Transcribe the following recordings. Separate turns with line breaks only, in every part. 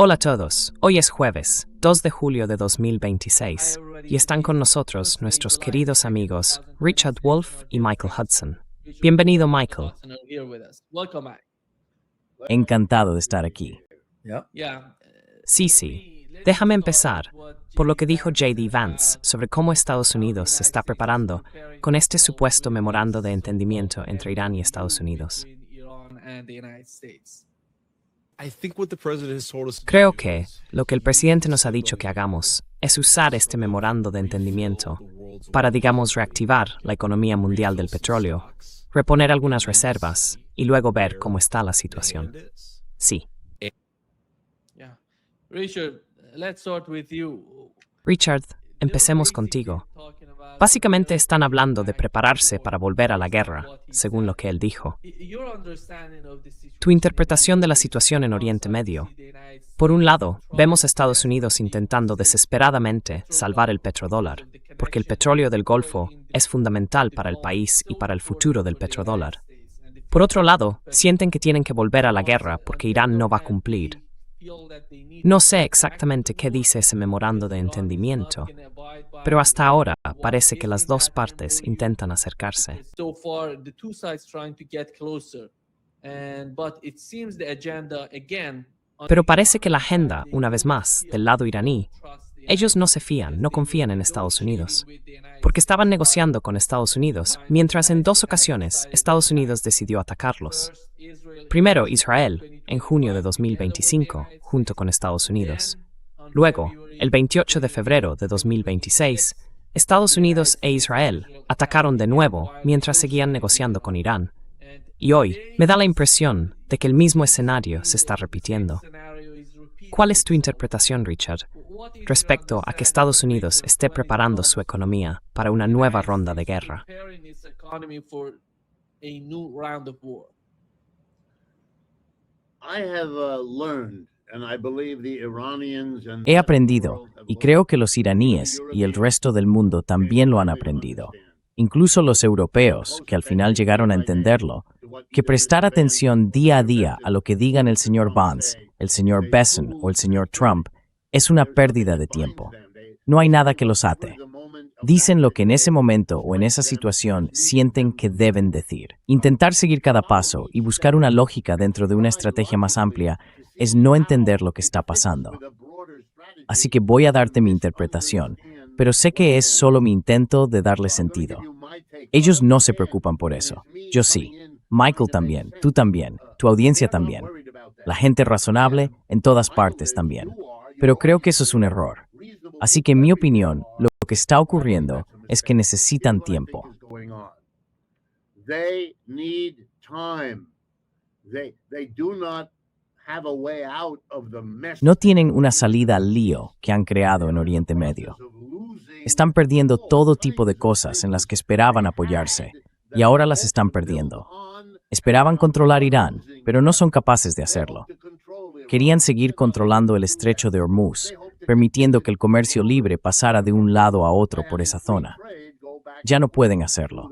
Hola a todos, hoy es jueves, 2 de julio de 2026, y están con nosotros nuestros queridos amigos Richard Wolff y Michael Hudson. Bienvenido, Michael.
Encantado de estar aquí.
Sí, déjame empezar por lo que dijo J.D. Vance sobre cómo Estados Unidos se está preparando con este supuesto memorando de entendimiento entre Irán y Estados Unidos. Creo que lo que el presidente nos ha dicho que hagamos es usar este memorando de entendimiento para, digamos, reactivar la economía mundial del petróleo, reponer algunas reservas y luego ver cómo está la situación. Sí. Richard, empecemos contigo. Básicamente están hablando de prepararse para volver a la guerra, según lo que él dijo. Tu interpretación de la situación en Oriente Medio. Por un lado, vemos a Estados Unidos intentando desesperadamente salvar el petrodólar, porque el petróleo del Golfo es fundamental para el país y para el futuro del petrodólar. Por otro lado, sienten que tienen que volver a la guerra porque Irán no va a cumplir. No sé exactamente qué dice ese memorando de entendimiento, pero hasta ahora parece que las dos partes intentan acercarse. Pero parece que la agenda, una vez más, del lado iraní, ellos no se fían, no confían en Estados Unidos, porque estaban negociando con Estados Unidos, mientras en 2 ocasiones Estados Unidos decidió atacarlos. Primero Israel, en junio de 2025, junto con Estados Unidos. Luego, el 28 de febrero de 2026, Estados Unidos e Israel atacaron de nuevo mientras seguían negociando con Irán. Y hoy me da la impresión de que el mismo escenario se está repitiendo. ¿Cuál es tu interpretación, Richard, respecto a que Estados Unidos esté preparando su economía para una nueva ronda de guerra?
He aprendido, y creo que los iraníes y el resto del mundo también lo han aprendido, incluso los europeos, que al final llegaron a entenderlo, que prestar atención día a día a lo que digan el señor Vance, el señor Bessent o el señor Trump es una pérdida de tiempo. No hay nada que los ate. Dicen lo que en ese momento o en esa situación sienten que deben decir. Intentar seguir cada paso y buscar una lógica dentro de una estrategia más amplia es no entender lo que está pasando. Así que voy a darte mi interpretación, pero sé que es solo mi intento de darle sentido. Ellos no se preocupan por eso. Yo sí. Michael también. Tú también. Tu audiencia también. La gente razonable en todas partes también. Pero creo que eso es un error. Así que en mi opinión, lo que está ocurriendo es que necesitan tiempo. No tienen una salida al lío que han creado en Oriente Medio. Están perdiendo todo tipo de cosas en las que esperaban apoyarse, y ahora las están perdiendo. Esperaban controlar Irán, pero no son capaces de hacerlo. Querían seguir controlando el estrecho de Hormuz, permitiendo que el comercio libre pasara de un lado a otro por esa zona. Ya no pueden hacerlo.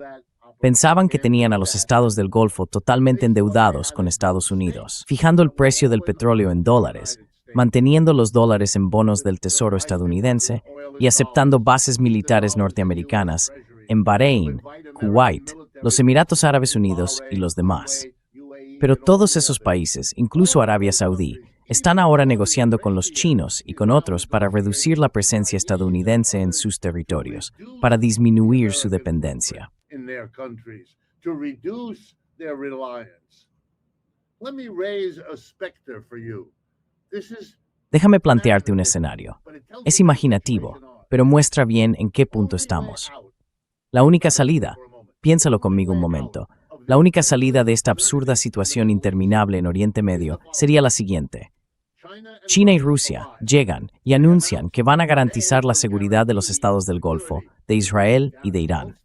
Pensaban que tenían a los estados del Golfo totalmente endeudados con Estados Unidos, fijando el precio del petróleo en dólares, manteniendo los dólares en bonos del Tesoro estadounidense y aceptando bases militares norteamericanas en Bahrein, Kuwait, los Emiratos Árabes Unidos y los demás. Pero todos esos países, incluso Arabia Saudí, están ahora negociando con los chinos y con otros para reducir la presencia estadounidense en sus territorios, para disminuir su dependencia. Déjame plantearte un escenario. Es imaginativo, pero muestra bien en qué punto estamos. La única salida, piénsalo conmigo un momento, la única salida de esta absurda situación interminable en Oriente Medio sería la siguiente. China y Rusia llegan y anuncian que van a garantizar la seguridad de los estados del Golfo, de Israel y de Irán.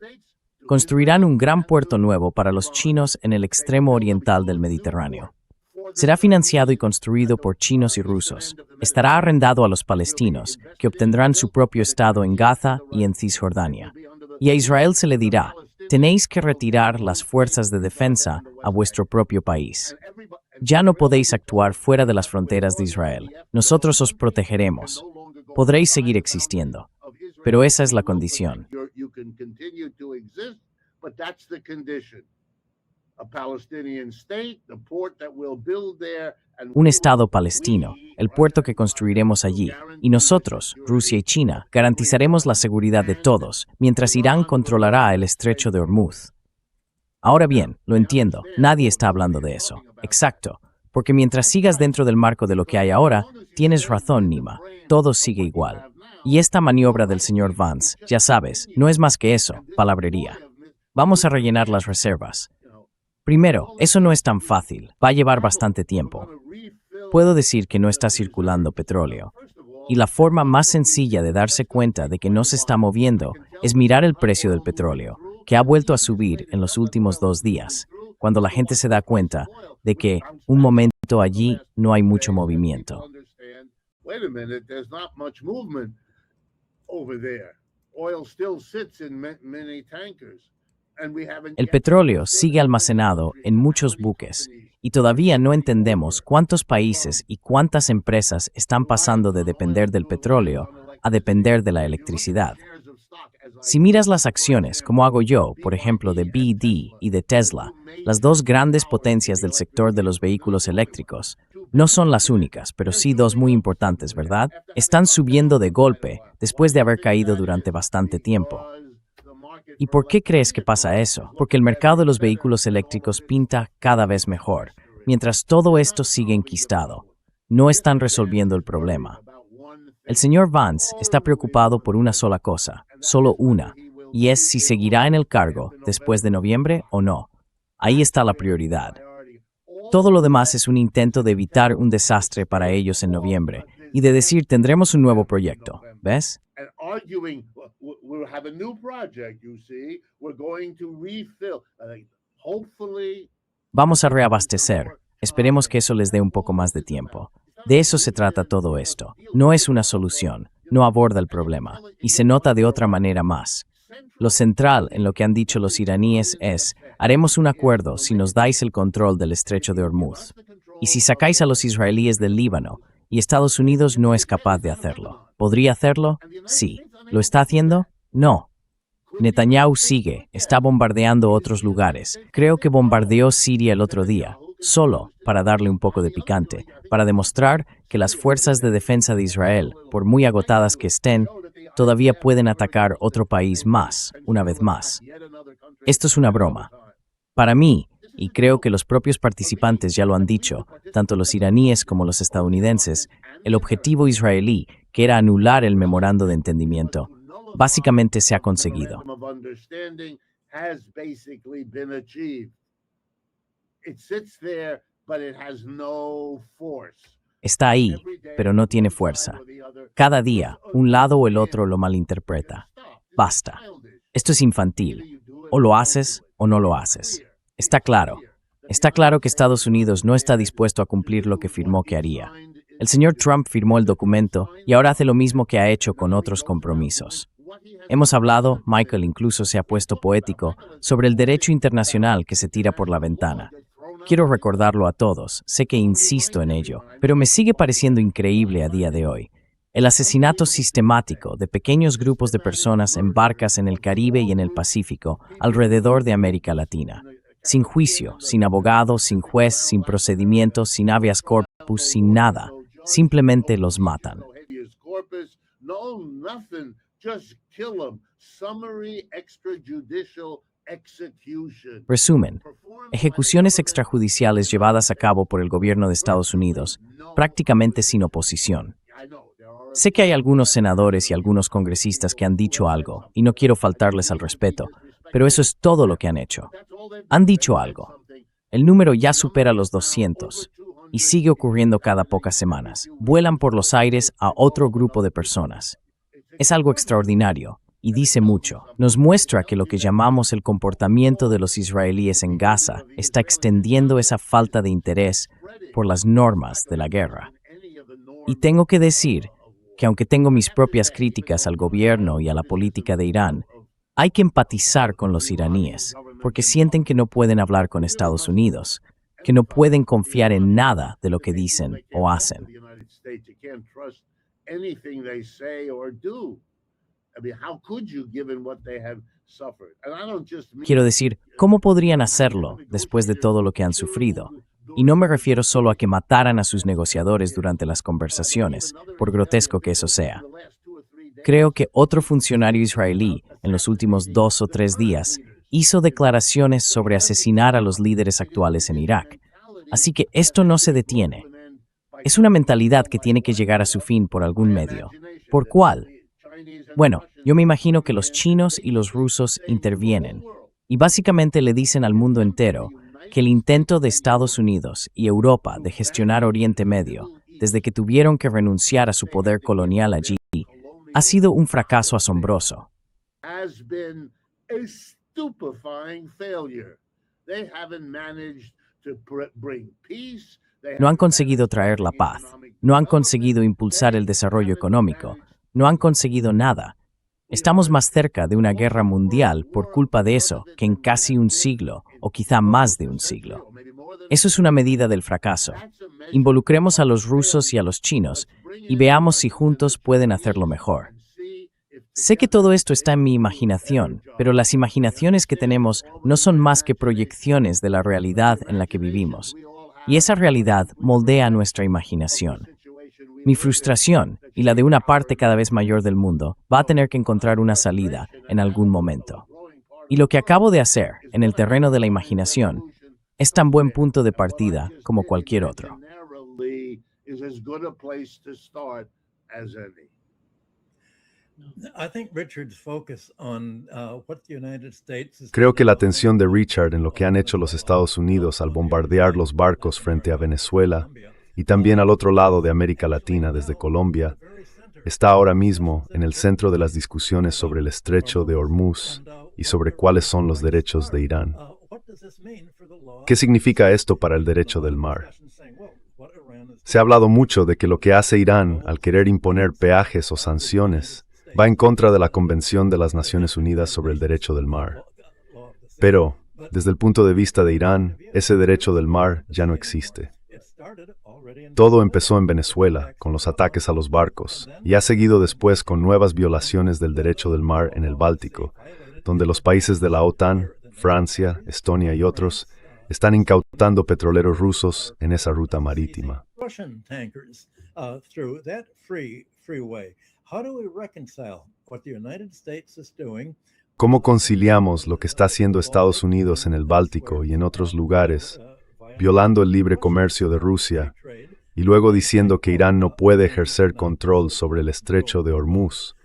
Construirán un gran puerto nuevo para los chinos en el extremo oriental del Mediterráneo. Será financiado y construido por chinos y rusos. Estará arrendado a los palestinos, que obtendrán su propio estado en Gaza y en Cisjordania. Y a Israel se le dirá, tenéis que retirar las fuerzas de defensa a vuestro propio país. Ya no podéis actuar fuera de las fronteras de Israel. Nosotros os protegeremos. Podréis seguir existiendo. Pero esa es la condición. Un Estado palestino, el puerto que construiremos allí, y nosotros, Rusia y China, garantizaremos la seguridad de todos, mientras Irán controlará el estrecho de Hormuz. Ahora bien, lo entiendo, nadie está hablando de eso. Exacto, porque mientras sigas dentro del marco de lo que hay ahora, tienes razón, Nima, todo sigue igual. Y esta maniobra del señor Vance, ya sabes, no es más que eso, palabrería. Vamos a rellenar las reservas. Primero, eso no es tan fácil, va a llevar bastante tiempo. Puedo decir que no está circulando petróleo. Y la forma más sencilla de darse cuenta de que no se está moviendo es mirar el precio del petróleo, que ha vuelto a subir en los últimos 2 días, cuando la gente se da cuenta de que un momento allí no hay mucho movimiento. El petróleo sigue almacenado en muchos buques y todavía no entendemos cuántos países y cuántas empresas están pasando de depender del petróleo a depender de la electricidad. Si miras las acciones, como hago yo, por ejemplo, de BD y de Tesla, las dos grandes potencias del sector de los vehículos eléctricos, no son las únicas, pero sí dos muy importantes, ¿verdad? Están subiendo de golpe después de haber caído durante bastante tiempo. ¿Y por qué crees que pasa eso? Porque el mercado de los vehículos eléctricos pinta cada vez mejor. Mientras todo esto sigue enquistado, no están resolviendo el problema. El señor Vance está preocupado por una sola cosa, solo una, y es si seguirá en el cargo después de noviembre o no. Ahí está la prioridad. Todo lo demás es un intento de evitar un desastre para ellos en noviembre y de decir tendremos un nuevo proyecto, ¿ves? Vamos a reabastecer. Esperemos que eso les dé un poco más de tiempo. De eso se trata todo esto. No es una solución, no aborda el problema, y se nota de otra manera más. Lo central en lo que han dicho los iraníes es, haremos un acuerdo si nos dais el control del estrecho de Hormuz. Y si sacáis a los israelíes del Líbano, y Estados Unidos no es capaz de hacerlo. ¿Podría hacerlo? Sí. ¿Lo está haciendo? No. Netanyahu sigue, está bombardeando otros lugares. Creo que bombardeó Siria el otro día, solo para darle un poco de picante, para demostrar que las fuerzas de defensa de Israel, por muy agotadas que estén, todavía pueden atacar otro país más, una vez más. Esto es una broma. Para mí, y creo que los propios participantes ya lo han dicho, tanto los iraníes como los estadounidenses, el objetivo israelí, que era anular el memorando de entendimiento, básicamente se ha conseguido. Está ahí, pero no tiene fuerza. Cada día, un lado o el otro lo malinterpreta. Basta. Esto es infantil. O lo haces o no lo haces. Está claro. Está claro que Estados Unidos no está dispuesto a cumplir lo que firmó que haría. El señor Trump firmó el documento y ahora hace lo mismo que ha hecho con otros compromisos. Hemos hablado, Michael incluso se ha puesto poético, sobre el derecho internacional que se tira por la ventana. Quiero recordarlo a todos, sé que insisto en ello, pero me sigue pareciendo increíble a día de hoy. El asesinato sistemático de pequeños grupos de personas en barcas en el Caribe y en el Pacífico, alrededor de América Latina. Sin juicio, sin abogado, sin juez, sin procedimiento, sin habeas corpus, sin nada. Simplemente los matan. Resumen, ejecuciones extrajudiciales llevadas a cabo por el gobierno de Estados Unidos, prácticamente sin oposición. Sé que hay algunos senadores y algunos congresistas que han dicho algo, y no quiero faltarles al respeto, pero eso es todo lo que han hecho. Han dicho algo. El número ya supera los 200, y sigue ocurriendo cada pocas semanas. Vuelan por los aires a otro grupo de personas. Es algo extraordinario. Y dice mucho. Nos muestra que lo que llamamos el comportamiento de los israelíes en Gaza está extendiendo esa falta de interés por las normas de la guerra. Y tengo que decir que aunque tengo mis propias críticas al gobierno y a la política de Irán, hay que empatizar con los iraníes, porque sienten que no pueden hablar con Estados Unidos. que no pueden confiar en nada de lo que dicen o hacen. Quiero decir, ¿cómo podrían hacerlo después de todo lo que han sufrido? Y no me refiero solo a que mataran a sus negociadores durante las conversaciones, por grotesco que eso sea. Creo que otro funcionario israelí, en los últimos 2 o 3 días, hizo declaraciones sobre asesinar a los líderes actuales en Irak. Así que esto no se detiene. Es una mentalidad que tiene que llegar a su fin por algún medio. ¿Por cuál? Bueno, yo me imagino que los chinos y los rusos intervienen y básicamente le dicen al mundo entero que el intento de Estados Unidos y Europa de gestionar Oriente Medio, desde que tuvieron que renunciar a su poder colonial allí, ha sido un fracaso asombroso. No han conseguido traer la paz, no han conseguido impulsar el desarrollo económico, no han conseguido nada. Estamos más cerca de una guerra mundial por culpa de eso que en casi un siglo, o quizá más de un siglo. Eso es una medida del fracaso. Involucremos a los rusos y a los chinos y veamos si juntos pueden hacerlo mejor. Sé que todo esto está en mi imaginación, pero las imaginaciones que tenemos no son más que proyecciones de la realidad en la que vivimos. Y esa realidad moldea nuestra imaginación. Mi frustración, y la de una parte cada vez mayor del mundo, va a tener que encontrar una salida en algún momento. Y lo que acabo de hacer, en el terreno de la imaginación, es tan buen punto de partida como cualquier otro.
Creo que la atención de Richard en lo que han hecho los Estados Unidos al bombardear los barcos frente a Venezuela y también al otro lado de América Latina desde Colombia está ahora mismo en el centro de las discusiones sobre el estrecho de Hormuz y sobre cuáles son los derechos de Irán. ¿Qué significa esto para el derecho del mar? Se ha hablado mucho de que lo que hace Irán al querer imponer peajes o sanciones va en contra de la Convención de las Naciones Unidas sobre el Derecho del Mar. Pero, desde el punto de vista de Irán, ese derecho del mar ya no existe. Todo empezó en Venezuela, con los ataques a los barcos, y ha seguido después con nuevas violaciones del derecho del mar en el Báltico, donde los países de la OTAN, Francia, Estonia y otros, están incautando petroleros rusos en esa ruta marítima. ¿Cómo conciliamos lo que está haciendo Estados Unidos en el Báltico y en otros lugares, violando el libre comercio de Rusia, y luego diciendo que Irán no puede ejercer control sobre el estrecho de Hormuz,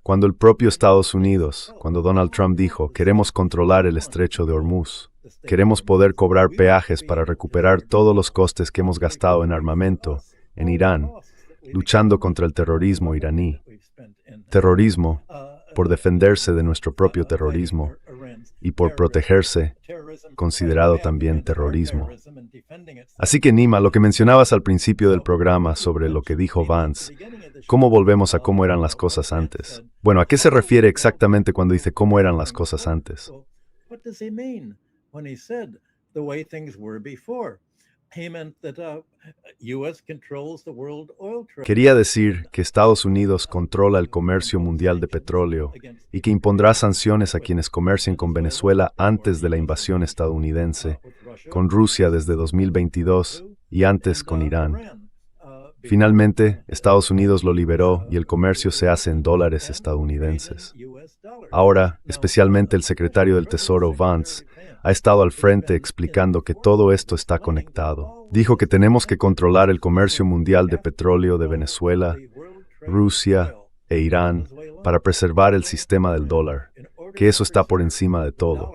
cuando el propio Estados Unidos, cuando Donald Trump dijo, queremos controlar el estrecho de Hormuz, queremos poder cobrar peajes para recuperar todos los costes que hemos gastado en armamento, en Irán, luchando contra el terrorismo iraní? Terrorismo, por defenderse de nuestro propio terrorismo, y por protegerse, considerado también terrorismo. Así que Nima, lo que mencionabas al principio del programa sobre lo que dijo Vance, ¿cómo volvemos a cómo eran las cosas antes? Bueno, ¿a qué se refiere exactamente cuando dice cómo eran las cosas antes? Quería decir que Estados Unidos controla el comercio mundial de petróleo y que impondrá sanciones a quienes comercien con Venezuela antes de la invasión estadounidense, con Rusia desde 2022 y antes con Irán. Finalmente, Estados Unidos lo liberó y el comercio se hace en dólares estadounidenses. Ahora, especialmente el secretario del Tesoro, Vance, ha estado al frente explicando que todo esto está conectado. Dijo que tenemos que controlar el comercio mundial de petróleo de Venezuela, Rusia e Irán para preservar el sistema del dólar, que eso está por encima de todo.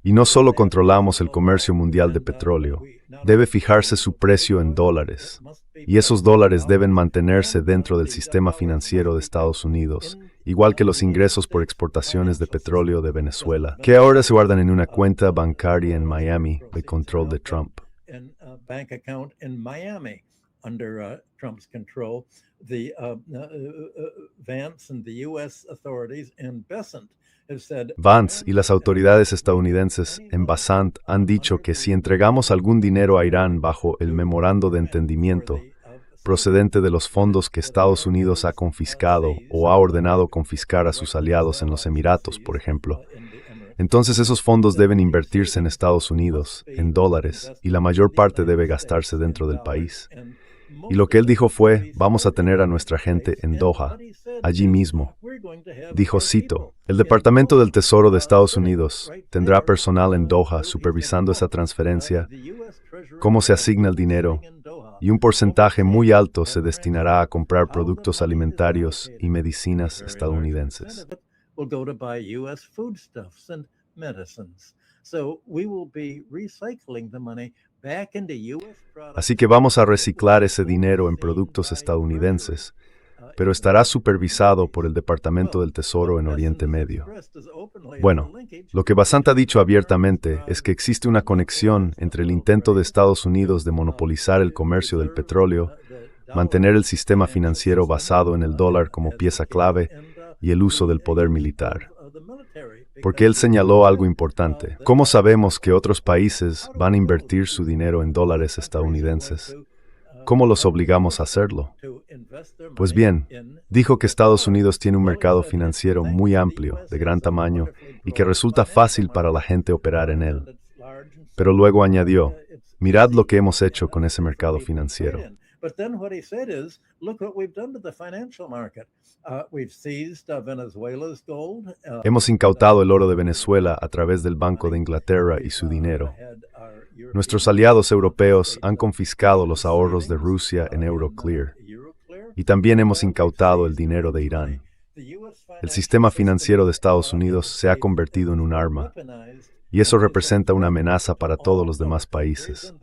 Y no solo controlamos el comercio mundial de petróleo, debe fijarse su precio en dólares. Y esos dólares deben mantenerse dentro del sistema financiero de Estados Unidos, igual que los ingresos por exportaciones de petróleo de Venezuela, que ahora se guardan en una cuenta bancaria en Miami de control de Trump.
Vance and the U.S. authorities and Bessent
Vance y las autoridades estadounidenses en Basant han dicho que si entregamos algún dinero a Irán bajo el memorando de entendimiento, procedente de los fondos que Estados Unidos ha confiscado o ha ordenado confiscar a sus aliados en los Emiratos, por ejemplo, entonces esos fondos deben invertirse en Estados Unidos, en dólares, y la mayor parte debe gastarse dentro del país. Y lo que él dijo fue, vamos a tener a nuestra gente en Doha, allí mismo. Dijo, cito, el Departamento del Tesoro de Estados Unidos tendrá personal en Doha supervisando esa transferencia, cómo se asigna el dinero, y un porcentaje muy alto se destinará a comprar productos alimentarios y medicinas estadounidenses. Así que vamos a reciclar ese dinero en productos estadounidenses, pero estará supervisado por el Departamento del Tesoro en Oriente Medio. Bueno, lo que Basant ha dicho abiertamente es que existe una conexión entre el intento de Estados Unidos de monopolizar el comercio del petróleo, mantener el sistema financiero basado en el dólar como pieza clave y el uso del poder militar. Porque él señaló algo importante. ¿Cómo sabemos que otros países van a invertir su dinero en dólares estadounidenses? ¿Cómo los obligamos a hacerlo? Pues bien, dijo que Estados Unidos tiene un mercado financiero muy amplio, de gran tamaño, y que resulta fácil para la gente operar en él. Pero luego añadió, mirad lo que hemos hecho con ese mercado financiero. Hemos incautado el oro de Venezuela a través del Banco de Inglaterra y su dinero. Nuestros aliados europeos han confiscado los ahorros de Rusia en Euroclear. Y también hemos incautado el dinero de Irán. El sistema financiero de Estados Unidos se ha convertido en un arma. Y eso representa una amenaza para todos los demás países.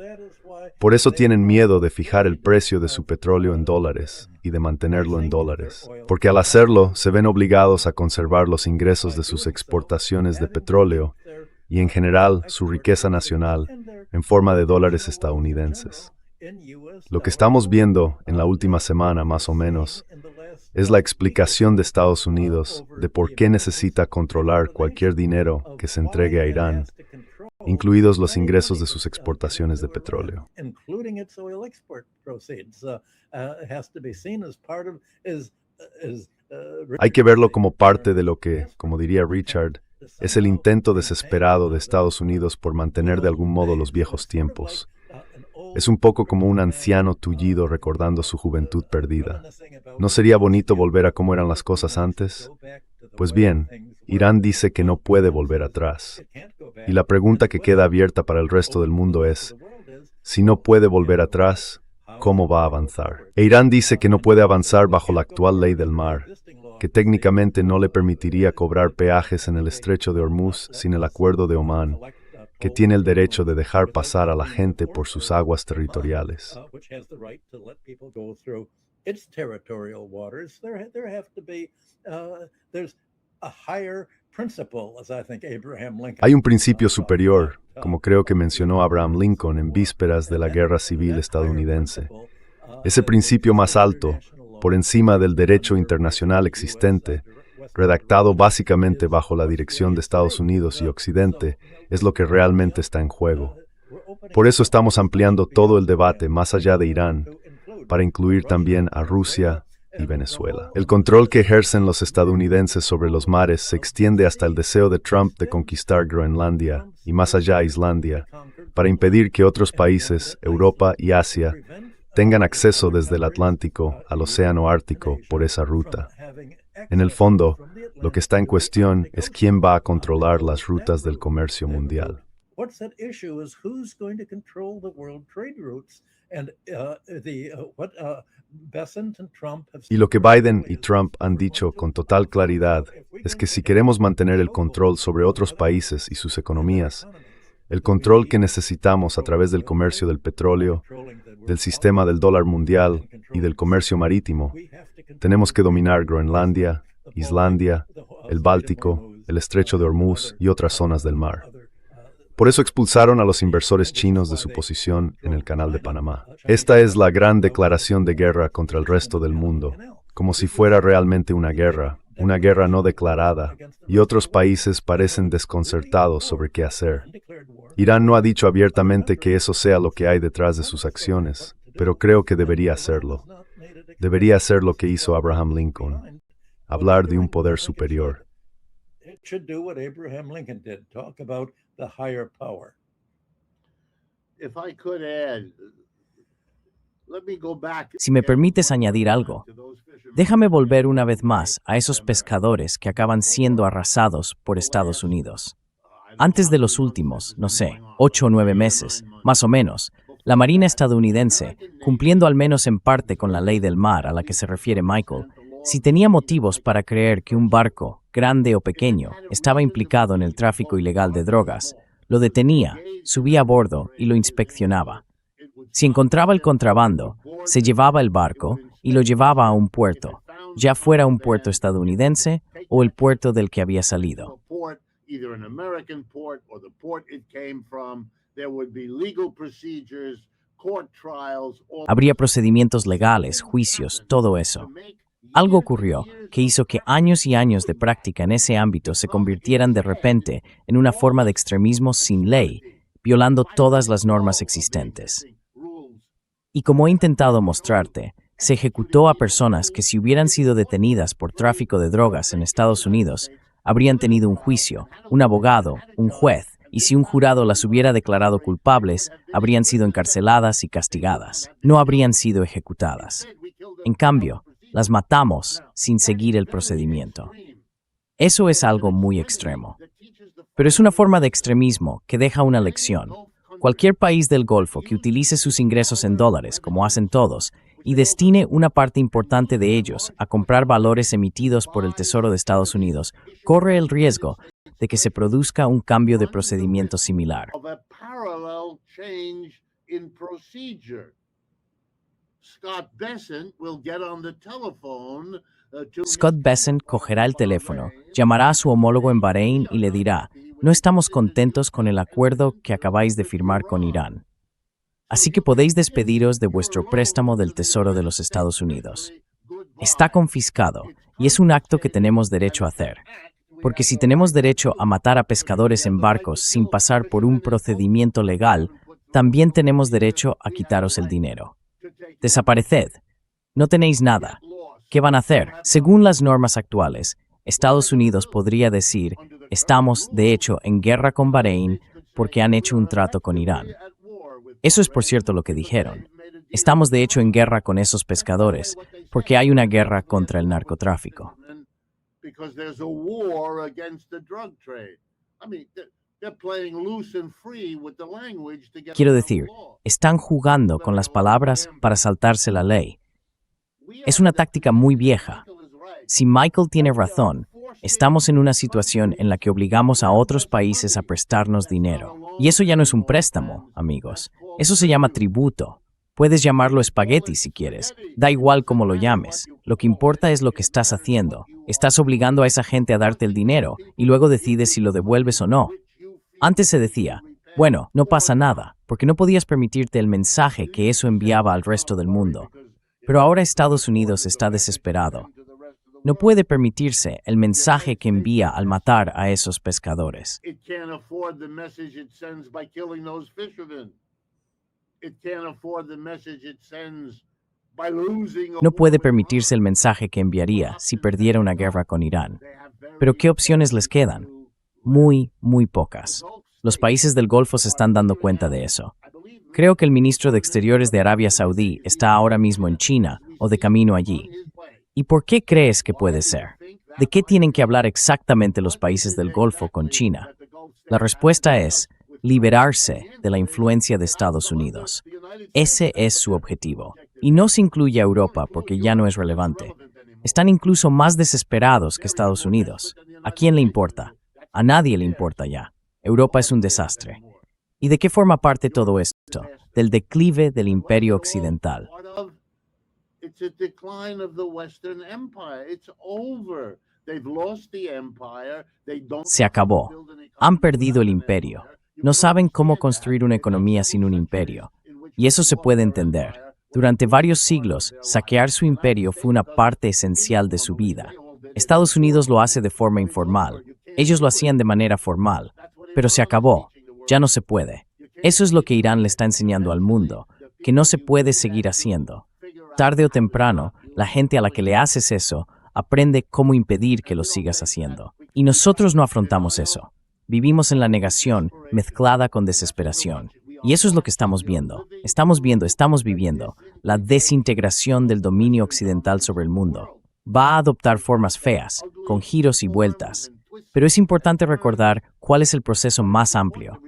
Por eso tienen miedo de fijar el precio de su petróleo en dólares y de mantenerlo en dólares. Porque al hacerlo, se ven obligados a conservar los ingresos de sus exportaciones de petróleo y en general su riqueza nacional en forma de dólares estadounidenses. Lo que estamos viendo en la última semana, más o menos, es la explicación de Estados Unidos de por qué necesita controlar cualquier dinero que se entregue a Irán, incluidos los ingresos de sus exportaciones de petróleo. Hay que verlo como parte de lo que, como diría Richard, es el intento desesperado de Estados Unidos por mantener de algún modo los viejos tiempos. Es un poco como un anciano tullido recordando su juventud perdida. ¿No sería bonito volver a cómo eran las cosas antes? Pues bien, Irán dice que no puede volver atrás. Y la pregunta que queda abierta para el resto del mundo es, si no puede volver atrás, ¿cómo va a avanzar? E Irán dice que no puede avanzar bajo la actual ley del mar, que técnicamente no le permitiría cobrar peajes en el estrecho de Hormuz sin el acuerdo de Omán, que tiene el derecho de dejar pasar a la gente por sus aguas territoriales. Hay un principio superior, como creo que mencionó Abraham Lincoln en vísperas de la Guerra Civil estadounidense. Ese principio más alto, por encima del derecho internacional existente, redactado básicamente bajo la dirección de Estados Unidos y Occidente, es lo que realmente está en juego. Por eso estamos ampliando todo el debate más allá de Irán, para incluir también a Rusia y Venezuela. El control que ejercen los estadounidenses sobre los mares se extiende hasta el deseo de Trump de conquistar Groenlandia y más allá Islandia, para impedir que otros países, Europa y Asia, tengan acceso desde el Atlántico al Océano Ártico por esa ruta. En el fondo, lo que está en cuestión es quién va a controlar las rutas del comercio mundial. Y lo que Biden y Trump han dicho con total claridad es que si queremos mantener el control sobre otros países y sus economías, el control que necesitamos a través del comercio del petróleo, del sistema del dólar mundial y del comercio marítimo, tenemos que dominar Groenlandia, Islandia, el Báltico, el estrecho de Hormuz y otras zonas del mar. Por eso expulsaron a los inversores chinos de su posición en el Canal de Panamá. Esta es la gran declaración de guerra contra el resto del mundo, como si fuera realmente una guerra, una guerra no declarada, y otros países parecen desconcertados sobre qué hacer. Irán no ha dicho abiertamente que eso sea lo que hay detrás de sus acciones, pero creo que debería hacerlo. Debería hacer lo que hizo Abraham Lincoln, hablar de un poder superior.
It should do what Abraham Lincoln did, talk about the higher power.
If I could add, let me go back.
Si me permites añadir algo, déjame volver una vez más a esos pescadores que acaban siendo arrasados por Estados Unidos. Antes de los últimos, no sé, 8 o 9 meses, más o menos, la Marina estadounidense, cumpliendo al menos en parte con la ley del mar a la que se refiere Michael, si tenía motivos para creer que un barco, grande o pequeño, estaba implicado en el tráfico ilegal de drogas, lo detenía, subía a bordo y lo inspeccionaba. Si encontraba el contrabando, se llevaba el barco y lo llevaba a un puerto, ya fuera un puerto estadounidense o el puerto del que había salido. Habría procedimientos legales, juicios, todo eso. Algo ocurrió que hizo que años y años de práctica en ese ámbito se convirtieran de repente en una forma de extremismo sin ley, violando todas las normas existentes. Y como he intentado mostrarte, se ejecutó a personas que si hubieran sido detenidas por tráfico de drogas en Estados Unidos, habrían tenido un juicio, un abogado, un juez, y si un jurado las hubiera declarado culpables, habrían sido encarceladas y castigadas. No habrían sido ejecutadas. En cambio, las matamos sin seguir el procedimiento. Eso es algo muy extremo. Pero es una forma de extremismo que deja una lección. Cualquier país del Golfo que utilice sus ingresos en dólares, como hacen todos, y destine una parte importante de ellos a comprar valores emitidos por el Tesoro de Estados Unidos, corre el riesgo de que se produzca un cambio de procedimiento similar. Scott Bessent cogerá el teléfono, llamará a su homólogo en Bahrein y le dirá: no estamos contentos con el acuerdo que acabáis de firmar con Irán. Así que podéis despediros de vuestro préstamo del Tesoro de los Estados Unidos. Está confiscado y es un acto que tenemos derecho a hacer. Porque si tenemos derecho a matar a pescadores en barcos sin pasar por un procedimiento legal, también tenemos derecho a quitaros el dinero. Desapareced. No tenéis nada. ¿Qué van a hacer? Según las normas actuales, Estados Unidos podría decir: estamos, de hecho, en guerra con Bahrein porque han hecho un trato con Irán. Eso es, por cierto, lo que dijeron. Estamos, de hecho, en guerra con esos pescadores porque hay una guerra contra el narcotráfico. Quiero decir, están jugando con las palabras para saltarse la ley. Es una táctica muy vieja. Si Michael tiene razón, estamos en una situación en la que obligamos a otros países a prestarnos dinero. Y eso ya no es un préstamo, amigos. Eso se llama tributo. Puedes llamarlo espagueti si quieres. Da igual cómo lo llames. Lo que importa es lo que estás haciendo. Estás obligando a esa gente a darte el dinero y luego decides si lo devuelves o no. Antes se decía: bueno, no pasa nada, porque no podías permitirte el mensaje que eso enviaba al resto del mundo. Pero ahora Estados Unidos está desesperado. No puede permitirse el mensaje que envía al matar a esos pescadores. No puede permitirse el mensaje que enviaría si perdiera una guerra con Irán. Pero ¿qué opciones les quedan? Muy, muy pocas. Los países del Golfo se están dando cuenta de eso. Creo que el ministro de Exteriores de Arabia Saudí está ahora mismo en China o de camino allí. ¿Y por qué crees que puede ser? ¿De qué tienen que hablar exactamente los países del Golfo con China? La respuesta es liberarse de la influencia de Estados Unidos. Ese es su objetivo. Y no se incluye a Europa porque ya no es relevante. Están incluso más desesperados que Estados Unidos. ¿A quién le importa? A nadie le importa ya. Europa es un desastre. ¿Y de qué forma parte todo esto? Del declive del imperio occidental. Se acabó. Han perdido el imperio. No saben cómo construir una economía sin un imperio. Y eso se puede entender. Durante varios siglos, saquear su imperio fue una parte esencial de su vida. Estados Unidos lo hace de forma informal. Ellos lo hacían de manera formal. Pero se acabó. Ya no se puede. Eso es lo que Irán le está enseñando al mundo, que no se puede seguir haciendo. Tarde o temprano, la gente a la que le haces eso aprende cómo impedir que lo sigas haciendo. Y nosotros no afrontamos eso. Vivimos en la negación mezclada con desesperación. Y eso es lo que estamos viendo. Estamos viviendo la desintegración del dominio occidental sobre el mundo. Va a adoptar formas feas, con giros y vueltas. Pero es importante recordar cuál es el proceso más amplio.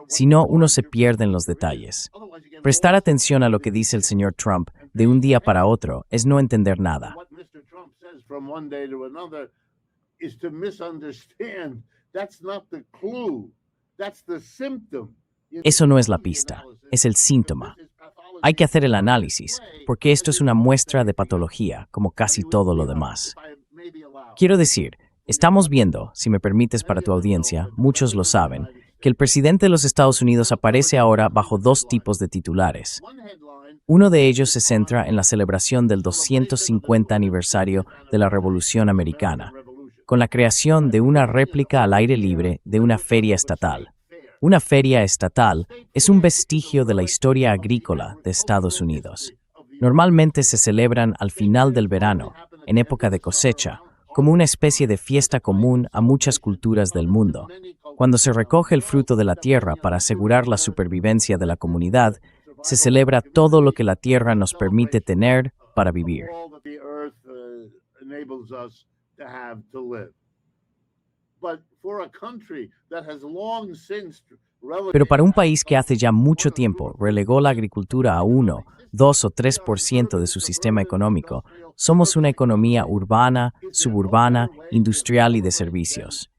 Si no, uno se pierde en los detalles. Prestar atención a lo que dice el señor Trump de un día para otro es no entender nada. Eso no es la pista, es el síntoma. Hay que hacer el análisis, porque esto es una muestra de patología, como casi todo lo demás. Quiero decir, estamos viendo, si me permites para tu audiencia, muchos lo saben, que el presidente de los Estados Unidos aparece ahora bajo dos tipos de titulares. Uno de ellos se centra en la celebración del 250 aniversario de la Revolución Americana, con la creación de una réplica al aire libre de una feria estatal. Una feria estatal es un vestigio de la historia agrícola de Estados Unidos. Normalmente se celebran al final del verano, en época de cosecha, como una especie de fiesta común a muchas culturas del mundo. Cuando se recoge el fruto de la tierra para asegurar la supervivencia de la comunidad, se celebra todo lo que la tierra nos permite tener para vivir. Pero para un país que hace ya mucho tiempo relegó la agricultura a 1, 2 o 3% de su sistema económico, somos una economía urbana, suburbana, industrial y de servicios.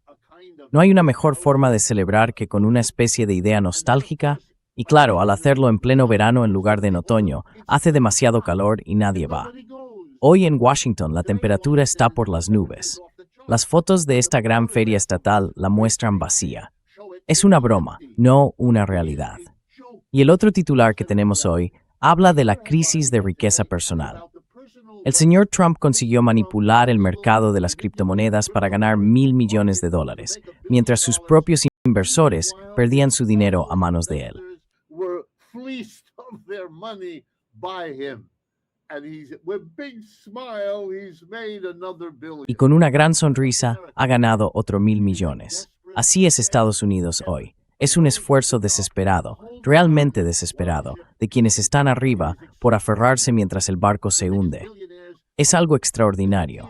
No hay una mejor forma de celebrar que con una especie de idea nostálgica, y claro, al hacerlo en pleno verano en lugar de en otoño, hace demasiado calor y nadie va. Hoy en Washington la temperatura está por las nubes. Las fotos de esta gran feria estatal la muestran vacía. Es una broma, no una realidad. Y el otro titular que tenemos hoy habla de la crisis de riqueza personal. El señor Trump consiguió manipular el mercado de las criptomonedas para ganar $1,000 millones, mientras sus propios inversores perdían su dinero a manos de él. Y con una gran sonrisa ha ganado otro $1,000 millones. Así es Estados Unidos hoy. Es un esfuerzo desesperado, realmente desesperado, de quienes están arriba por aferrarse mientras el barco se hunde. Es algo extraordinario.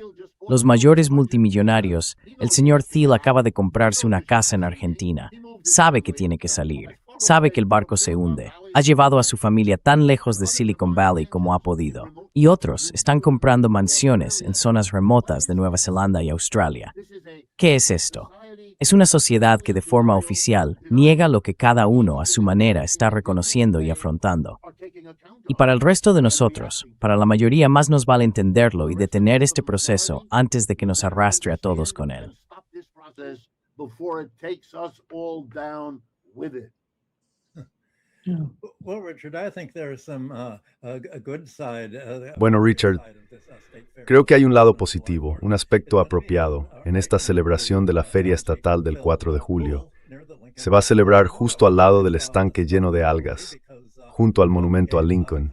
Los mayores multimillonarios, el señor Thiel acaba de comprarse una casa en Argentina. Sabe que tiene que salir. Sabe que el barco se hunde. Ha llevado a su familia tan lejos de Silicon Valley como ha podido. Y otros están comprando mansiones en zonas remotas de Nueva Zelanda y Australia. ¿Qué es esto? Es una sociedad que de forma oficial niega lo que cada uno a su manera está reconociendo y afrontando. Y para el resto de nosotros, para la mayoría más nos vale entenderlo y detener este proceso antes de que nos arrastre a todos con él.
Bueno, Richard, creo que hay un lado positivo, un aspecto apropiado en esta celebración de la Feria Estatal del 4 de julio. Se va a celebrar justo al lado del estanque lleno de algas, junto al monumento a Lincoln.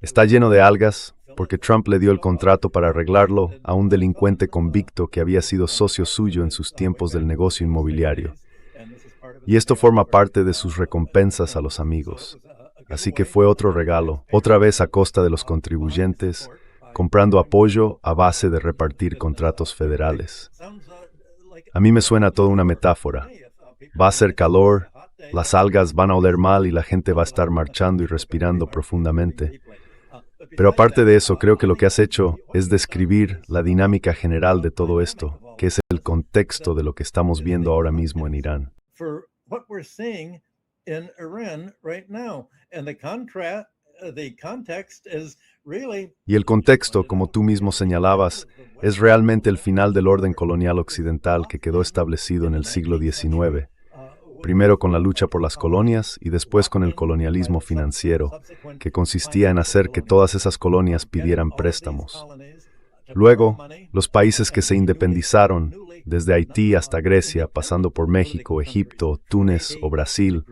Está lleno de algas porque Trump le dio el contrato para arreglarlo a un delincuente convicto que había sido socio suyo en sus tiempos del negocio inmobiliario. Y esto forma parte de sus recompensas a los amigos. Así que fue otro regalo, otra vez a costa de los contribuyentes, comprando apoyo a base de repartir contratos federales. A mí me suena toda una metáfora. Va a hacer calor, las algas van a oler mal y la gente va a estar marchando y respirando profundamente. Pero aparte de eso, creo que lo que has hecho es describir la dinámica general de todo esto, que es el contexto de lo que estamos viendo ahora mismo en Irán. Y el contexto, como tú mismo señalabas, es realmente el final del orden colonial occidental que quedó establecido en el siglo XIX, primero con la lucha por las colonias y después con el colonialismo financiero, que consistía en hacer que todas esas colonias pidieran préstamos. Luego, los países que se independizaron, desde Haití hasta Grecia, pasando por México, Egipto, Túnez o Brasil,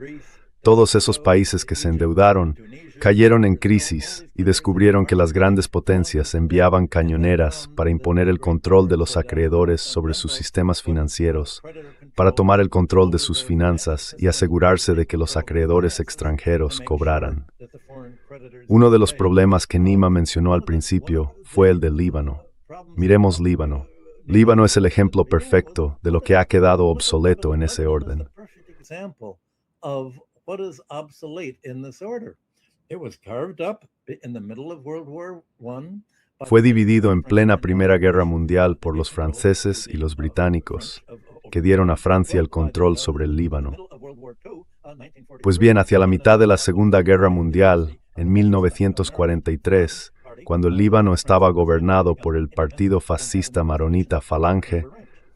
todos esos países que se endeudaron, cayeron en crisis y descubrieron que las grandes potencias enviaban cañoneras para imponer el control de los acreedores sobre sus sistemas financieros, para tomar el control de sus finanzas y asegurarse de que los acreedores extranjeros cobraran. Uno de los problemas que Nima mencionó al principio fue el del Líbano. Miremos Líbano. Líbano es el ejemplo perfecto de lo que ha quedado obsoleto en ese orden. Fue dividido en plena Primera Guerra Mundial por los franceses y los británicos, que dieron a Francia el control sobre el Líbano. Pues bien, hacia la mitad de la Segunda Guerra Mundial, en 1943, cuando el Líbano estaba gobernado por el partido fascista maronita Falange,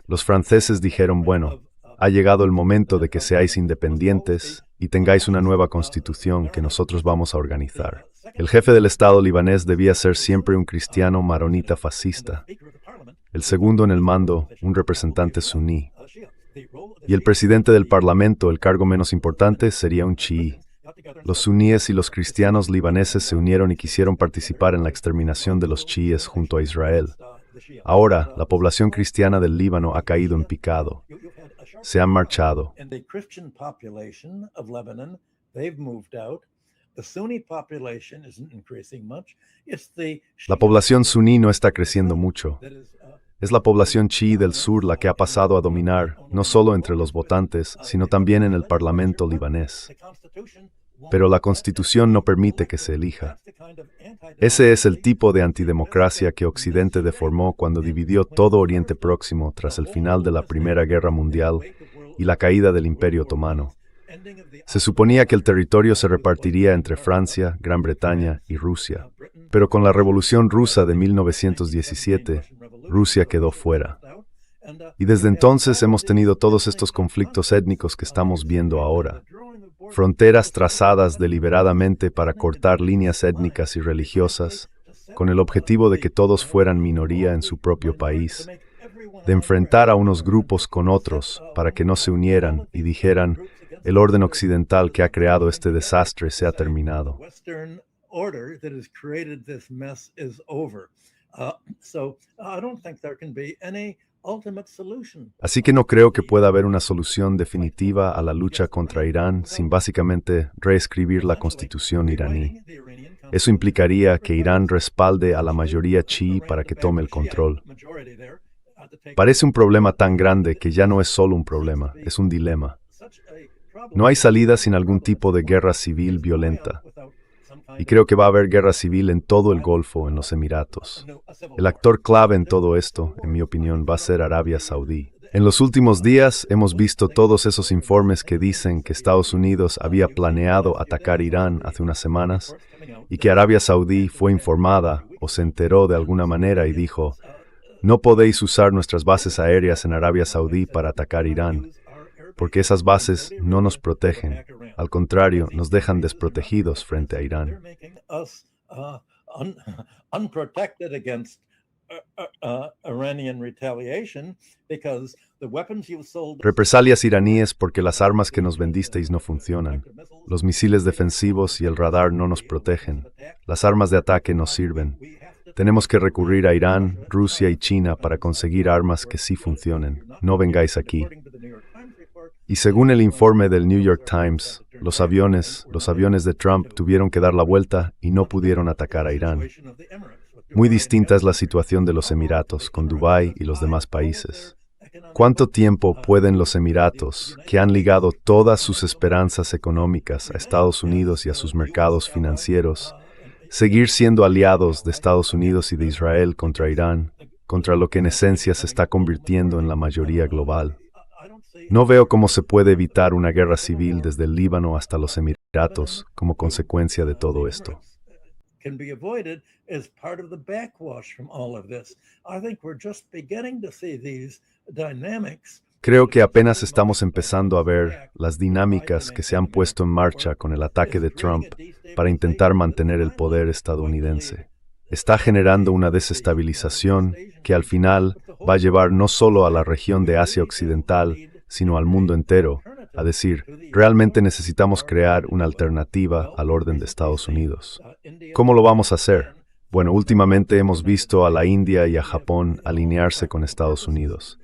los franceses dijeron, bueno, ha llegado el momento de que seáis independientes y tengáis una nueva constitución que nosotros vamos a organizar. El jefe del Estado libanés debía ser siempre un cristiano maronita fascista, el segundo en el mando, un representante suní, y el presidente del Parlamento, el cargo menos importante, sería un chií. Los suníes y los cristianos libaneses se unieron y quisieron participar en la exterminación de los chiíes junto a Israel. Ahora, la población cristiana del Líbano ha caído en picado. Se han marchado. La población suní no está creciendo mucho. Es la población chií del sur la que ha pasado a dominar, no solo entre los votantes, sino también en el Parlamento libanés. Pero la Constitución no permite que se elija. Ese es el tipo de antidemocracia que Occidente deformó cuando dividió todo Oriente Próximo tras el final de la Primera Guerra Mundial y la caída del Imperio Otomano. Se suponía que el territorio se repartiría entre Francia, Gran Bretaña y Rusia. Pero con la Revolución Rusa de 1917, Rusia quedó fuera. Y desde entonces hemos tenido todos estos conflictos étnicos que estamos viendo ahora. Fronteras trazadas deliberadamente para cortar líneas étnicas y religiosas, con el objetivo de que todos fueran minoría en su propio país, de enfrentar a unos grupos con otros para que no se unieran y dijeran, el orden occidental que ha creado este desastre se ha terminado. Así que no creo que pueda haber una solución definitiva a la lucha contra Irán sin básicamente reescribir la constitución iraní. Eso implicaría que Irán respalde a la mayoría chií para que tome el control. Parece un problema tan grande que ya no es solo un problema, es un dilema. No hay salida sin algún tipo de guerra civil violenta. Y creo que va a haber guerra civil en todo el Golfo, en los Emiratos. El actor clave en todo esto, en mi opinión, va a ser Arabia Saudí. En los últimos días hemos visto todos esos informes que dicen que Estados Unidos había planeado atacar Irán hace unas semanas y que Arabia Saudí fue informada o se enteró de alguna manera y dijo, no podéis usar nuestras bases aéreas en Arabia Saudí para atacar Irán, porque esas bases no nos protegen. Al contrario, nos dejan desprotegidos frente a Irán. Represalias iraníes porque las armas que nos vendisteis no funcionan. Los misiles defensivos y el radar no nos protegen. Las armas de ataque no sirven. Tenemos que recurrir a Irán, Rusia y China para conseguir armas que sí funcionen. No vengáis aquí. Y según el informe del New York Times, los aviones de Trump tuvieron que dar la vuelta y no pudieron atacar a Irán. Muy distinta es la situación de los Emiratos con Dubái y los demás países. ¿Cuánto tiempo pueden los Emiratos, que han ligado todas sus esperanzas económicas a Estados Unidos y a sus mercados financieros, seguir siendo aliados de Estados Unidos y de Israel contra Irán, contra lo que en esencia se está convirtiendo en la mayoría global? No veo cómo se puede evitar una guerra civil desde el Líbano hasta los Emiratos como consecuencia de todo esto. Creo que apenas estamos empezando a ver las dinámicas que se han puesto en marcha con el ataque de Trump para intentar mantener el poder estadounidense. está generando una desestabilización que al final va a llevar no solo a la región de Asia Occidental, sino al mundo entero, a decir, realmente necesitamos crear una alternativa al orden de Estados Unidos. ¿Cómo lo vamos a hacer? Bueno, últimamente hemos visto a la India y a Japón alinearse con Estados Unidos.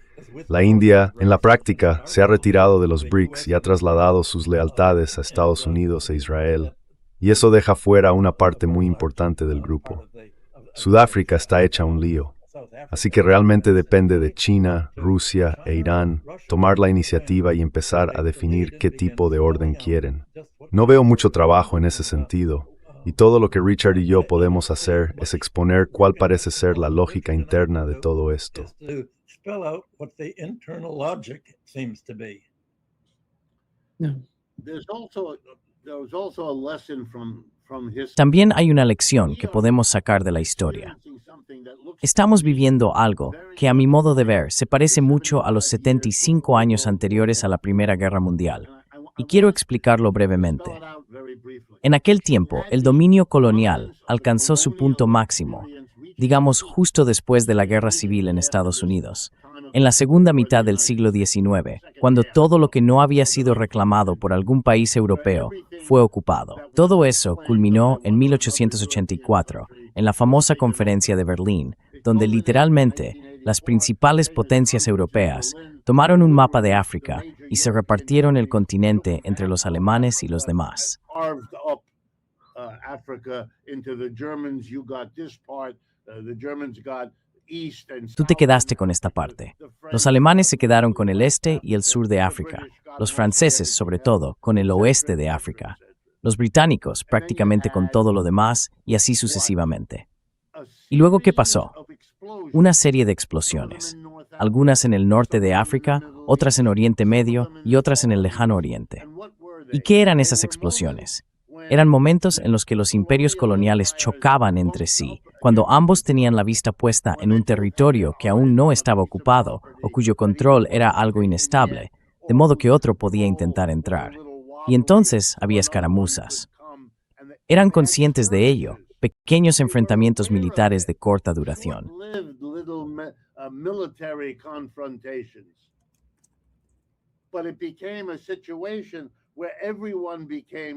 La India, en la práctica, se ha retirado de los BRICS y ha trasladado sus lealtades a Estados Unidos e Israel, y eso deja fuera una parte muy importante del grupo. Sudáfrica está hecha un lío. Así que realmente depende de China, Rusia e Irán tomar la iniciativa y empezar a definir qué tipo de orden quieren. No veo mucho trabajo en ese sentido, y todo lo que Richard y yo podemos hacer es exponer cuál parece ser la lógica interna de todo esto.
También hay una lección que podemos sacar de la historia. Estamos viviendo algo que, a mi modo de ver, se parece mucho a los 75 años anteriores a la Primera Guerra Mundial, y quiero explicarlo brevemente. En aquel tiempo, el dominio colonial alcanzó su punto máximo, digamos justo después de la Guerra Civil en Estados Unidos, en la segunda mitad del siglo XIX, cuando todo lo que no había sido reclamado por algún país europeo fue ocupado. Todo eso culminó en 1884, en la famosa Conferencia de Berlín, donde literalmente las principales potencias europeas tomaron un mapa de África y se repartieron el continente entre los alemanes y los demás. Tú te quedaste con esta parte. Los alemanes se quedaron con el este y el sur de África. Los franceses, sobre todo, con el oeste de África. Los británicos, prácticamente con todo lo demás, y así sucesivamente. ¿Y luego qué pasó? Una serie de explosiones. Algunas en el norte de África, otras en Oriente Medio y otras en el Lejano Oriente. ¿Y qué eran esas explosiones? Eran momentos en los que los imperios coloniales chocaban entre sí, cuando ambos tenían la vista puesta en un territorio que aún no estaba ocupado o cuyo control era algo inestable, de modo que otro podía intentar entrar. Y entonces había escaramuzas. Eran conscientes de ello, pequeños enfrentamientos militares de corta duración.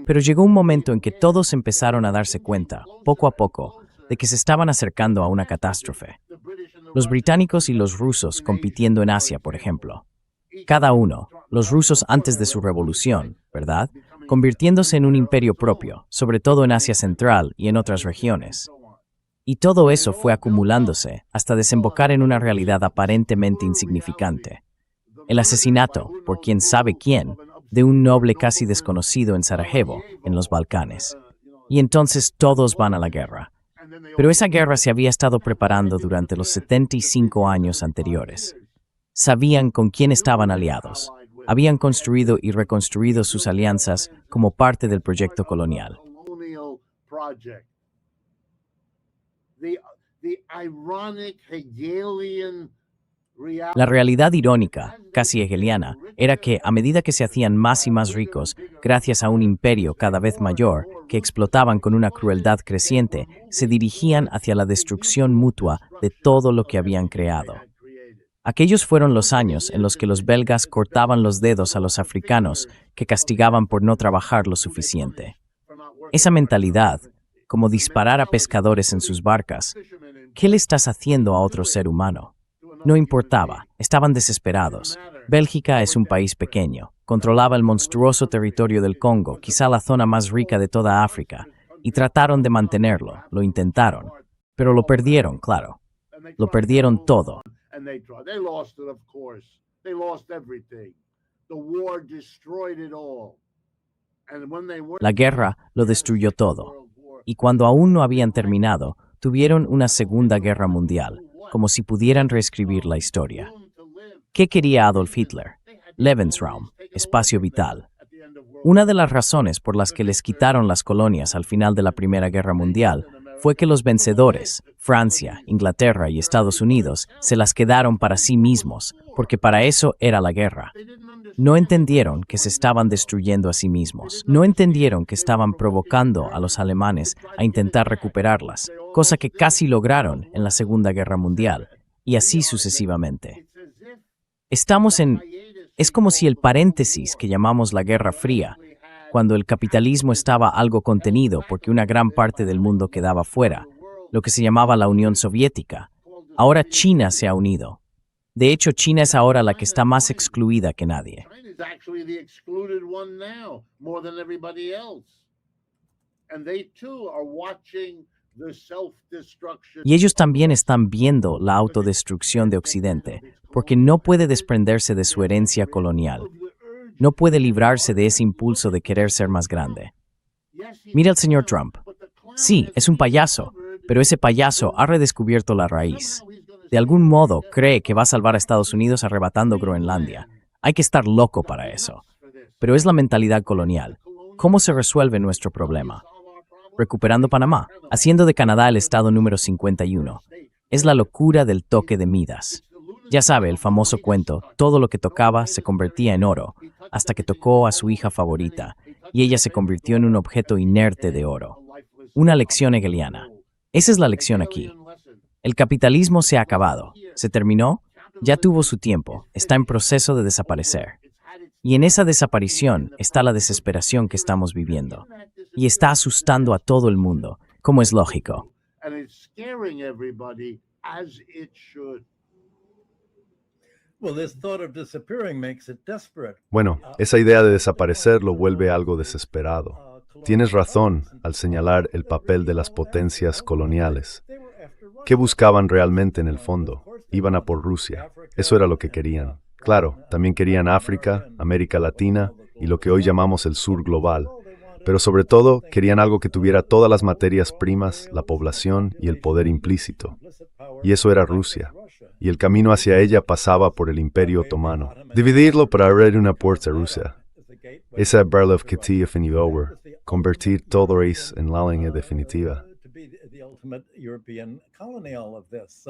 Pero llegó un momento en que todos empezaron a darse cuenta, poco a poco, de que se estaban acercando a una catástrofe. Los británicos y los rusos compitiendo en Asia, por ejemplo. Cada uno, los rusos antes de su revolución, ¿verdad?, convirtiéndose en un imperio propio, sobre todo en Asia Central y en otras regiones. Y todo eso fue acumulándose hasta desembocar en una realidad aparentemente insignificante. El asesinato, por quién sabe quién, de un noble casi desconocido en Sarajevo, en los Balcanes. Y entonces todos van a la guerra. Pero esa guerra se había estado preparando durante los 75 años anteriores. Sabían con quién estaban aliados. Habían construido y reconstruido sus alianzas como parte del proyecto colonial. La realidad irónica, casi hegeliana, era que, a medida que se hacían más y más ricos, gracias a un imperio cada vez mayor, que explotaban con una crueldad creciente, se dirigían hacia la destrucción mutua de todo lo que habían creado. Aquellos fueron los años en los que los belgas cortaban los dedos a los africanos que castigaban por no trabajar lo suficiente. Esa mentalidad, como disparar a pescadores en sus barcas, ¿qué le estás haciendo a otro ser humano? No importaba, estaban desesperados. Bélgica es un país pequeño, controlaba el monstruoso territorio del Congo, quizá la zona más rica de toda África, y trataron de mantenerlo, lo intentaron, pero lo perdieron, claro. Lo perdieron todo. La guerra lo destruyó todo. Y cuando aún no habían terminado, tuvieron una Segunda Guerra Mundial, como si pudieran reescribir la historia. ¿Qué quería Adolf Hitler? Lebensraum, espacio vital. Una de las razones por las que les quitaron las colonias al final de la Primera Guerra Mundial fue que los vencedores, Francia, Inglaterra y Estados Unidos, se las quedaron para sí mismos, porque para eso era la guerra. No entendieron que se estaban destruyendo a sí mismos. No entendieron que estaban provocando a los alemanes a intentar recuperarlas. cosa que casi lograron en la Segunda Guerra Mundial, y así sucesivamente. Es como si el paréntesis que llamamos la Guerra Fría, cuando el capitalismo estaba algo contenido porque una gran parte del mundo quedaba fuera, lo que se llamaba la Unión Soviética. Ahora China se ha unido. De hecho, China es ahora la que está más excluida que nadie.
China's actually the excluded one now, more than everybody else. And they too are watching the self-destruction.
Y ellos también están viendo la autodestrucción de Occidente, porque no puede desprenderse de su herencia colonial. No puede librarse de ese impulso de querer ser más grande. Mira al señor Trump. Sí, es un payaso, pero ese payaso ha redescubierto la raíz. De algún modo cree que va a salvar a Estados Unidos arrebatando Groenlandia. Hay que estar loco para eso. Pero es la mentalidad colonial. ¿Cómo se resuelve nuestro problema? Recuperando Panamá, haciendo de Canadá el estado número 51. Es la locura del toque de Midas. Ya sabe, el famoso cuento, todo lo que tocaba se convertía en oro, hasta que tocó a su hija favorita, y ella se convirtió en un objeto inerte de oro. Una lección hegeliana. Esa es la lección aquí. El capitalismo se ha acabado. ¿Se terminó? Ya tuvo su tiempo. Está en proceso de desaparecer. Y en esa desaparición está la desesperación que estamos viviendo. Y está asustando a todo el mundo, como es lógico.
And it's scaring everybody as it should.
Well, this thought of disappearing makes it desperate.
Bueno, esa idea de desaparecer lo vuelve algo desesperado. Tienes razón al señalar el papel de las potencias coloniales. ¿Qué buscaban realmente en el fondo? Iban a por Rusia. Eso era lo que querían. Claro, también querían África, América Latina y lo que hoy llamamos el sur global. Pero sobre todo, querían algo que tuviera todas las materias primas, la población y el poder implícito. Y eso era Rusia. Y el camino hacia ella pasaba por el Imperio Otomano. Dividirlo para abrir una puerta a Rusia. Esa Barlov Kitty Over, convertir todo eso en la línea definitiva.
To be the ultimate European colony, all of this.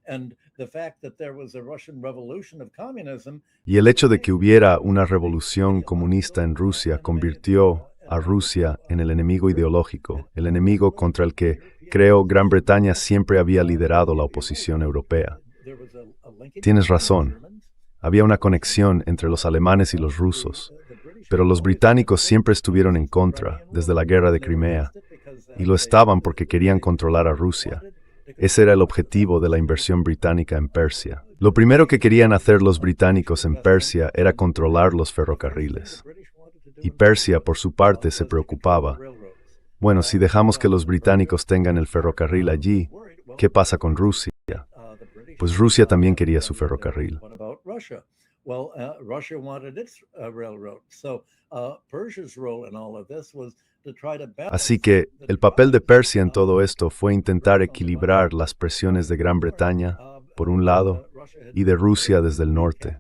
And the fact that there was a Russian revolution of communism.
Y el hecho de que hubiera una revolución comunista en Rusia convirtió a Rusia en el enemigo ideológico, el enemigo contra el que, creo, Gran Bretaña siempre había liderado la oposición europea. Tienes razón. Había una conexión entre los alemanes y los rusos, pero los británicos siempre estuvieron en contra, desde la guerra de Crimea, y lo estaban porque querían controlar a Rusia. Ese era el objetivo de la inversión británica en Persia. Lo primero que querían hacer los británicos en Persia era controlar los ferrocarriles. Y Persia, por su parte, se preocupaba. Bueno, si dejamos que los británicos tengan el ferrocarril allí, ¿qué pasa con Rusia? Pues Rusia también quería su ferrocarril.
What about Russia? Well, Russia wanted its railroad. So Persia's role in all of this was to try to balance.
Así que el papel de Persia en todo esto fue intentar equilibrar las presiones de Gran Bretaña, por un lado, y de Rusia desde el norte.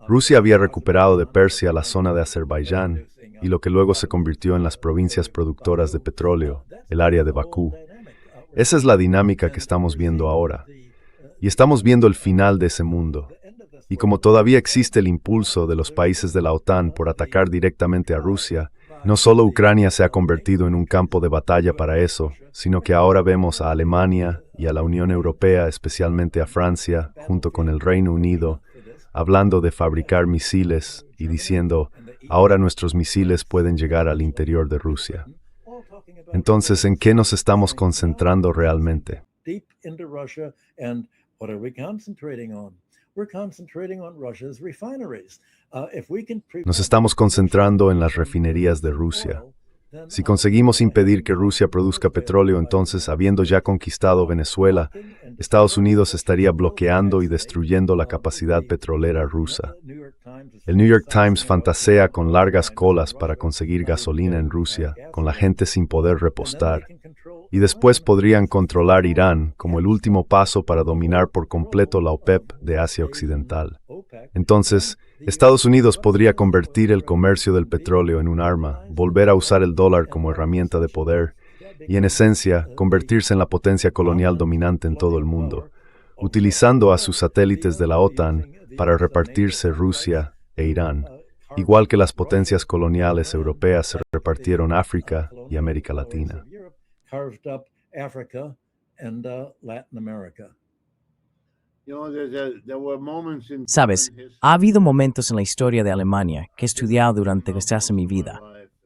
Rusia había recuperado de Persia la zona de Azerbaiyán y lo que luego se convirtió en las provincias productoras de petróleo, el área de Bakú. Esa es la dinámica que estamos viendo ahora. Y estamos viendo el final de ese mundo. Y como todavía existe el impulso de los países de la OTAN por atacar directamente a Rusia, no solo Ucrania se ha convertido en un campo de batalla para eso, sino que ahora vemos a Alemania y a la Unión Europea, especialmente a Francia, junto con el Reino Unido, hablando de fabricar misiles y diciendo, ahora nuestros misiles pueden llegar al interior de Rusia. Entonces, ¿en qué nos estamos concentrando realmente?
Deep into Russia, and what are we concentrating on? We're concentrating on Russia's refineries. If we can
Nos estamos concentrando en las refinerías de Rusia. Si conseguimos impedir que Rusia produzca petróleo, entonces, habiendo ya conquistado Venezuela, Estados Unidos estaría bloqueando y destruyendo la capacidad petrolera rusa. El New York Times fantasea con largas colas para conseguir gasolina en Rusia, con la gente sin poder repostar. Y después podrían controlar Irán como el último paso para dominar por completo la OPEP de Asia Occidental. Entonces, Estados Unidos podría convertir el comercio del petróleo en un arma, volver a usar el dólar como herramienta de poder y, en esencia, convertirse en la potencia colonial dominante en todo el mundo, utilizando a sus satélites de la OTAN para repartirse Rusia e Irán, igual que las potencias coloniales europeas se repartieron África y América Latina.
carved up Africa, and Latin America.
Sabes, ha habido momentos en la historia de Alemania que he estudiado durante casi mi vida.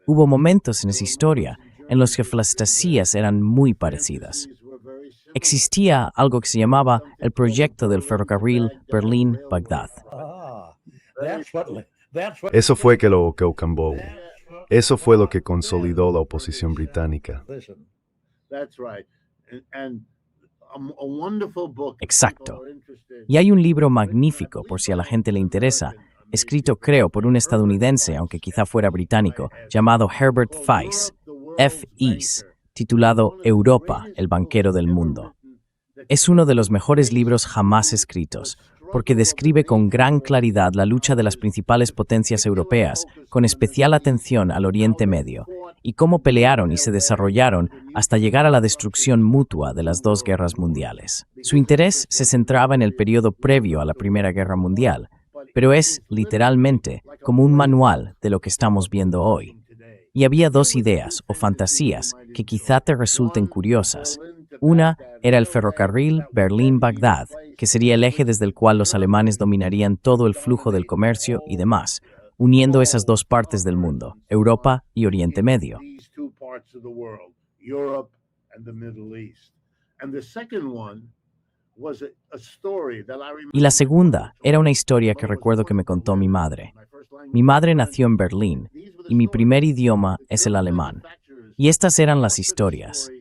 Hubo momentos en esa historia en los que las fantasías eran muy parecidas. Existía algo que se llamaba el proyecto del ferrocarril Berlín-Bagdad.
Eso fue que lo cambió. Eso fue lo que consolidó la oposición británica.
Exacto. Y hay un libro magnífico, por si a la gente le interesa, escrito creo por un estadounidense, aunque quizá fuera británico, llamado Herbert Feiss, F.I.S., titulado Europa, el banquero del mundo. Es uno de los mejores libros jamás escritos, porque describe con gran claridad la lucha de las principales potencias europeas, con especial atención al Oriente Medio, y cómo pelearon y se desarrollaron hasta llegar a la destrucción mutua de las dos guerras mundiales. Su interés se centraba en el periodo previo a la Primera Guerra Mundial, pero es, literalmente, como un manual de lo que estamos viendo hoy. Y había dos ideas o fantasías que quizá te resulten curiosas. Una era el ferrocarril Berlín-Bagdad, que sería el eje desde el cual los alemanes dominarían todo el flujo del comercio y demás, uniendo esas dos partes del mundo, Europa y Oriente Medio. Y la segunda era una historia que recuerdo que me contó mi madre. Mi madre nació en Berlín y mi primer idioma es el alemán. Y estas eran las historias.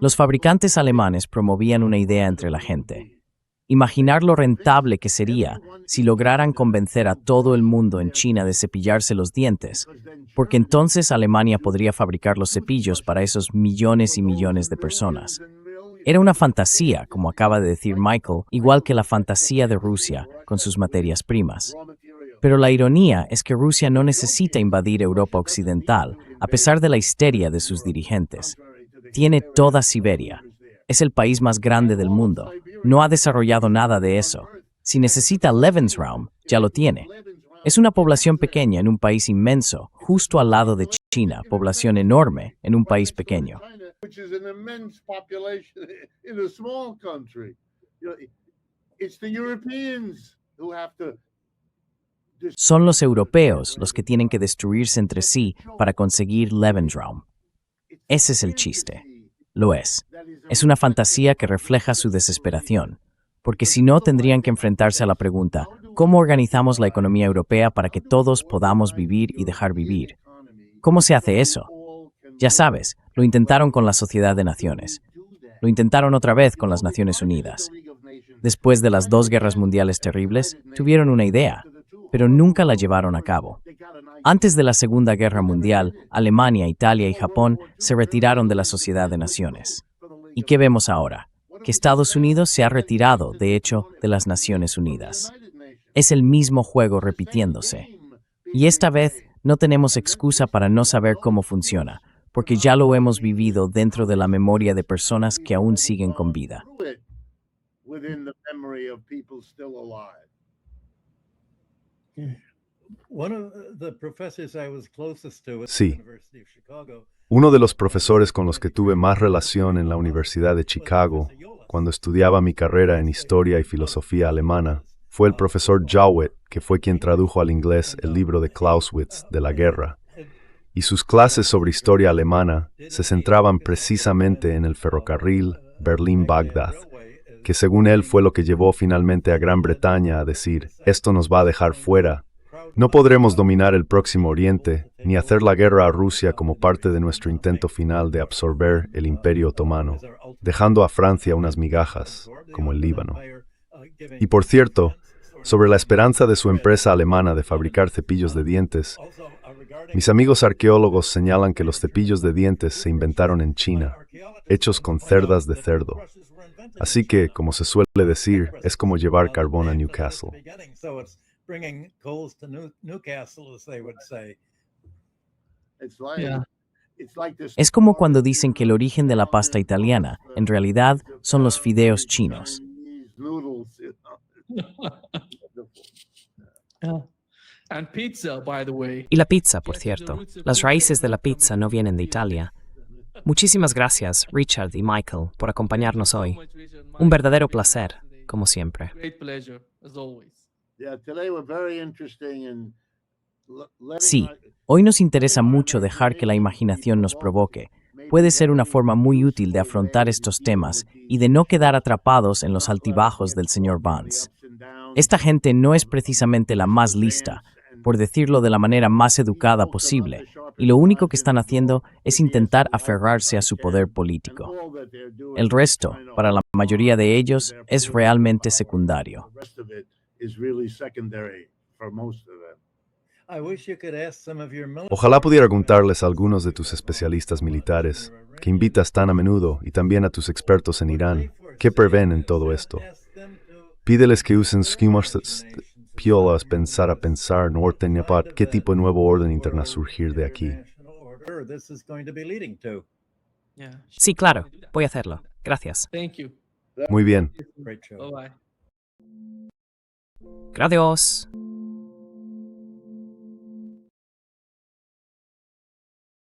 Los fabricantes alemanes promovían una idea entre la gente. Imaginar lo rentable que sería si lograran convencer a todo el mundo en China de cepillarse los dientes, porque entonces Alemania podría fabricar los cepillos para esos millones y millones de personas. Era una fantasía, como acaba de decir Michael, igual que la fantasía de Rusia con sus materias primas. Pero la ironía es que Rusia no necesita invadir Europa Occidental, a pesar de la histeria de sus dirigentes. Tiene toda Siberia. Es el país más grande del mundo. No ha desarrollado nada de eso. Si necesita Lebensraum, ya lo tiene. Es una población pequeña en un país inmenso, justo al lado de China, población enorme en un país pequeño. Son los europeos los que tienen que destruirse entre sí para conseguir Lebensraum. Ese es el chiste. Lo es. Es una fantasía que refleja su desesperación, porque si no tendrían que enfrentarse a la pregunta, ¿cómo organizamos la economía europea para que todos podamos vivir y dejar vivir? ¿Cómo se hace eso? Ya sabes, lo intentaron con la Sociedad de Naciones. Lo intentaron otra vez con las Naciones Unidas. Después de las dos guerras mundiales terribles, tuvieron una idea, pero nunca la llevaron a cabo. Antes de la Segunda Guerra Mundial, Alemania, Italia y Japón se retiraron de la Sociedad de Naciones. ¿Y qué vemos ahora? Que Estados Unidos se ha retirado, de hecho, de las Naciones Unidas. Es el mismo juego repitiéndose. Y esta vez no tenemos excusa para no saber cómo funciona, porque ya lo hemos vivido dentro de la memoria de personas que aún siguen con vida.
Sí. Uno de los profesores con los que tuve más relación en la Universidad de Chicago, cuando estudiaba mi carrera en Historia y Filosofía Alemana, fue el profesor Jowett, que fue quien tradujo al inglés el libro de Clausewitz de la guerra. Y sus clases sobre historia alemana se centraban precisamente en el ferrocarril Berlín-Bagdad, que según él fue lo que llevó finalmente a Gran Bretaña a decir, esto nos va a dejar fuera. No podremos dominar el Próximo Oriente, ni hacer la guerra a Rusia como parte de nuestro intento final de absorber el Imperio Otomano, dejando a Francia unas migajas, como el Líbano. Y por cierto, sobre la esperanza de su empresa alemana de fabricar cepillos de dientes, mis amigos arqueólogos señalan que los cepillos de dientes se inventaron en China, hechos con cerdas de cerdo. Así que, como se suele decir, es como llevar carbón a Newcastle.
Es como cuando dicen que el origen de la pasta italiana, en realidad, son los fideos chinos.
Y la pizza, por cierto. Las raíces de la pizza no vienen de Italia. Muchísimas gracias, Richard y Michael, por acompañarnos hoy. Un verdadero placer, como siempre.
Great pleasure, as always.
Yeah, today we're very interesting in
Sí, hoy nos interesa mucho dejar que la imaginación nos provoque. Puede ser una forma muy útil de afrontar estos temas y de no quedar atrapados en los altibajos del señor Barnes. Esta gente no es precisamente la más lista, por decirlo de la manera más educada posible, y lo único que están haciendo es intentar aferrarse a su poder político. El resto, para la mayoría de ellos, es realmente secundario.
Ojalá pudiera contarles a algunos de tus especialistas militares, que invitas tan a menudo, y también a tus expertos en Irán, qué prevén en todo esto. Pídeles que usen schemas piolas pensar norte nepat qué tipo de nuevo orden interna surgir de aquí.
Yeah.
Sí, claro, voy a hacerlo. Gracias.
Thank you.
Muy bien.
Bye bye.
Gracias.